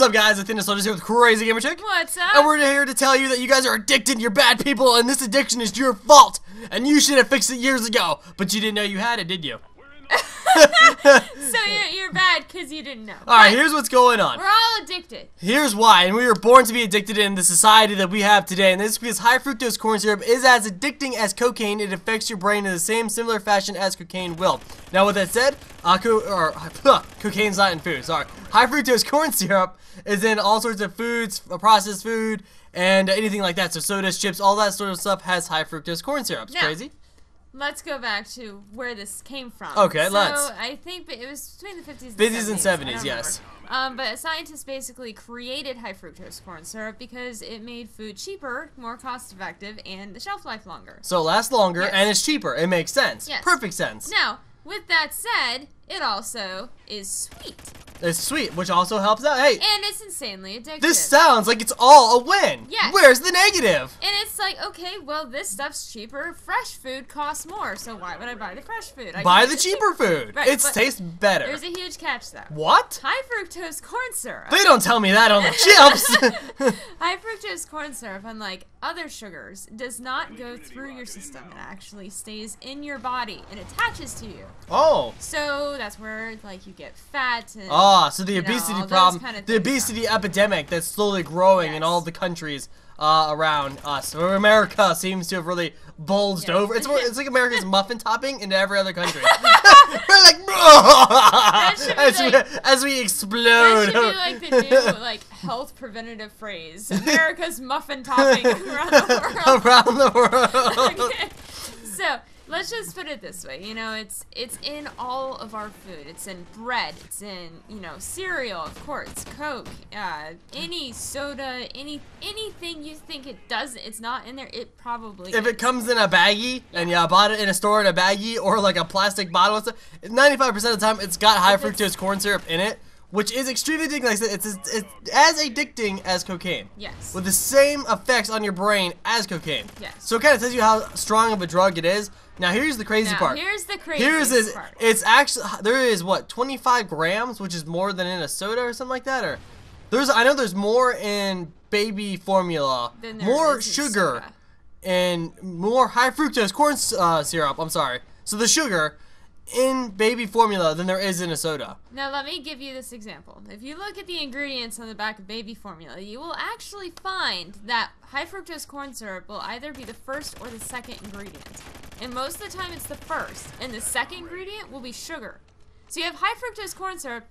What's up, guys? Athena here with Crazy Gamer Chick. What's up? And we're here to tell you that you guys are addicted, you're bad people, and this addiction is your fault. And you should have fixed it years ago. But you didn't know you had it, did you? So you're bad because you didn't know. Alright, here's what's going on. We're all addicted. Here's why. And we were born to be addicted in the society that we have today. And this is because high fructose corn syrup is as addicting as cocaine. It affects your brain in the same similar fashion as cocaine will. Now, with that said, cocaine's not in food, sorry. High fructose corn syrup is in all sorts of foods, processed food, and anything like that. So sodas, chips, all that sort of stuff has high fructose corn syrup. It's crazy. Let's go back to where this came from. Okay, so let's. I think it was between the 50s and 50s and 70s, yes. But scientists basically created high fructose corn syrup because it made food cheaper, more cost effective, and the shelf life longer. So it lasts longer and it's cheaper. It makes sense. Yes. Perfect sense. Now, with that said, it also is sweet. It's sweet, which also helps out. Hey, and it's insanely addictive. This sounds like it's all a win. Yes. Where's the negative? And it's like, okay, well, this stuff's cheaper. Fresh food costs more, so why would I buy the fresh food? Buy the cheaper food. Right, it tastes better. There's a huge catch, though. What? High fructose corn syrup. They don't tell me that on the chips. High fructose corn syrup, unlike other sugars, does not go through your system. It actually stays in your body and attaches to you. Oh. So that's where, like, you get fat and... So the obesity problem, the obesity epidemic that's slowly growing in all the countries around us. So America seems to have really bulged over. It's like America's muffin topping into every other country. We're like, as we explode. That should be like the new health preventative phrase. America's muffin topping around the world. Around the world. Okay. So let's just put it this way, you know, it's in all of our food. It's in bread, it's in, you know, cereal, of course, Coke, any soda, anything you think it's not in there, it probably If it comes in a baggie, and I bought it in a store in a baggie, or like a plastic bottle and stuff, 95% of the time it's got high fructose corn syrup in it, which is extremely addicting. Like I said, it's as addicting as cocaine. Yes. With the same effects on your brain as cocaine. Yes. So it kind of tells you how strong of a drug it is. Now here's the crazy part. Here's the crazy part. It's actually, there is what, 25 grams, which is more than in a soda or something like that, or I know there's more in baby formula, more sugar, and more high fructose corn syrup. I'm sorry. So the sugar in baby formula than there is in a soda. Now let me give you this example. If you look at the ingredients on the back of baby formula, you will actually find that high fructose corn syrup will either be the first or the second ingredient. And most of the time it's the first, and the second ingredient will be sugar. So you have high fructose corn syrup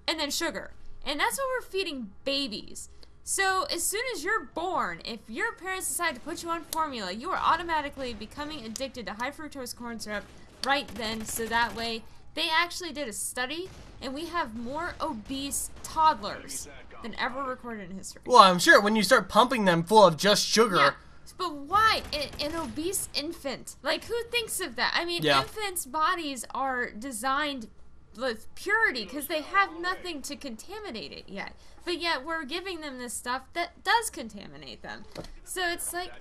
and then sugar. And that's what we're feeding babies. So as soon as you're born, if your parents decide to put you on formula, you are automatically becoming addicted to high fructose corn syrup right then, so that way they actually did a study and we have more obese toddlers than ever recorded in history. Well, I'm sure when you start pumping them full of just sugar. Yeah, but why an obese infant? Like, who thinks of that? I mean, infants' bodies are designed with purity because they have nothing to contaminate it yet. But yet we're giving them this stuff that does contaminate them. So it's like,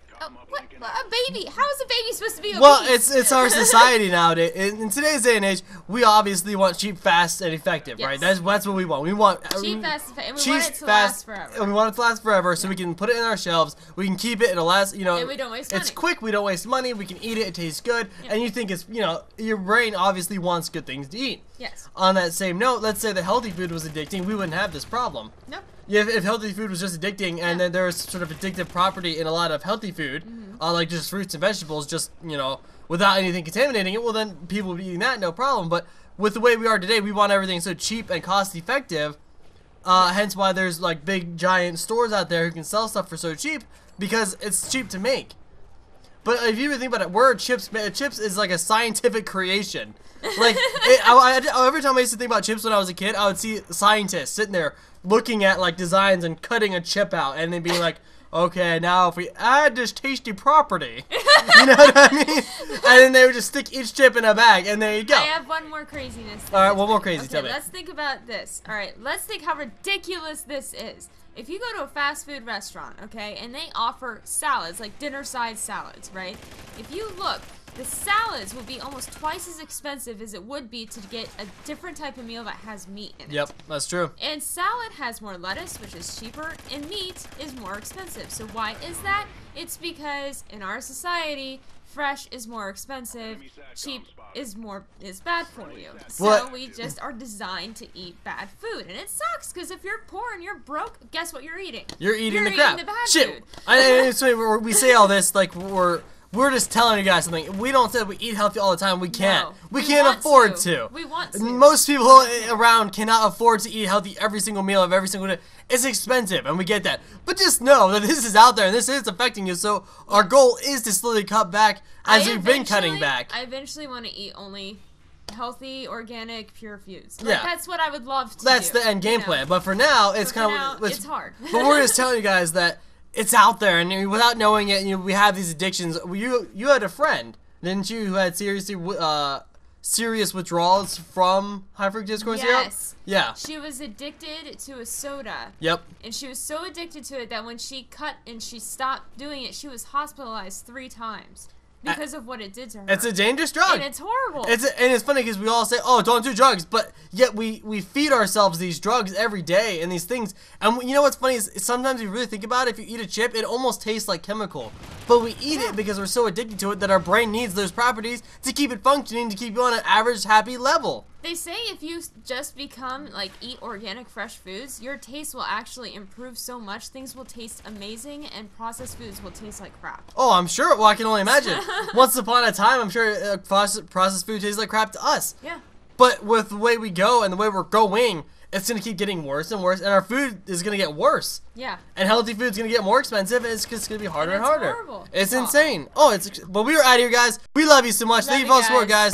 what? A baby? How is a baby supposed to be obese? Well, it's our society nowadays. In today's day and age, we obviously want cheap, fast, and effective, right? That's what we want. We want cheap, fast, and we want it to last forever. And we want it to last forever, so we can put it in our shelves. We can keep it. It'll last. You know, and we don't waste money. It's quick. We don't waste money. We can eat it. It tastes good. And you think it's, you know, your brain obviously wants good things to eat. Yes. On that same note, let's say that healthy food was addicting, we wouldn't have this problem. Nope. Yeah, if healthy food was just addicting, and then there was sort of addictive property in a lot of healthy food, like just fruits and vegetables, just, you know, without anything contaminating it, well then people would be eating that, no problem. But with the way we are today, we want everything so cheap and cost effective, hence why there's like big giant stores out there who can sell stuff for so cheap, because it's cheap to make. But if you even think about it, word chips is like a scientific creation. Like, every time I used to think about chips when I was a kid, I would see scientists sitting there looking at like designs and cutting a chip out and then being like, okay, now if we add this tasty property, you know what I mean? And then they would just stick each chip in a bag, and there you go. I have one more craziness. All right, one more crazy. Okay, let's think about this. All right, let's think how ridiculous this is. If you go to a fast food restaurant, okay, and they offer salads, like dinner-sized salads, right? If you look the salads will be almost twice as expensive as it would be to get a different type of meal that has meat in it. Yep, that's true. And salad has more lettuce, which is cheaper, and meat is more expensive. So why is that? It's because in our society, fresh is more expensive, cheap is bad for you. So we just are designed to eat bad food, and it sucks because if you're poor and you're broke, guess what you're eating? You're eating the crap. The bad Shit. Food. So we say all this like we're just telling you guys something. We don't say we eat healthy all the time. We can't. No, we can't afford to. We want to. Most people around cannot afford to eat healthy every single meal of every single day. It's expensive, and we get that. But just know that this is out there, and this is affecting you. So our goal is to slowly cut back as we've been cutting back. I eventually want to eat only healthy, organic, pure foods. Like, yeah. That's what I would love to That's do. the end game plan. But for now, it's kind of... It's hard. But we're just telling you guys that it's out there, and without knowing it, we have these addictions. You had a friend, didn't you, who had serious withdrawals from high fructose corn syrup? Yes. Yeah. She was addicted to a soda. Yep. And she was so addicted to it that when she cut and she stopped doing it, she was hospitalized 3 times. Because of what it did to her. It's a dangerous drug. And it's horrible. And it's funny because we all say, oh, don't do drugs. But yet we feed ourselves these drugs every day and these things. And you know what's funny is sometimes you really think about it, if you eat a chip, it almost tastes like chemical. But we eat it because we're so addicted to it that our brain needs those properties to keep it functioning, to keep you on an average happy level. They say if you just eat organic fresh foods, your taste will actually improve so much. Things will taste amazing and processed foods will taste like crap. Oh, I'm sure. Well, I can only imagine. Once upon a time, I'm sure processed food tastes like crap to us. Yeah. But with the way we go and the way we're going, it's going to keep getting worse and worse, and our food is going to get worse. Yeah. And healthy food's going to get more expensive, and it's just going to be harder and harder. Horrible. It's insane. Oh, but we are out of here, guys. We love you so much. Thank you for all the support, guys.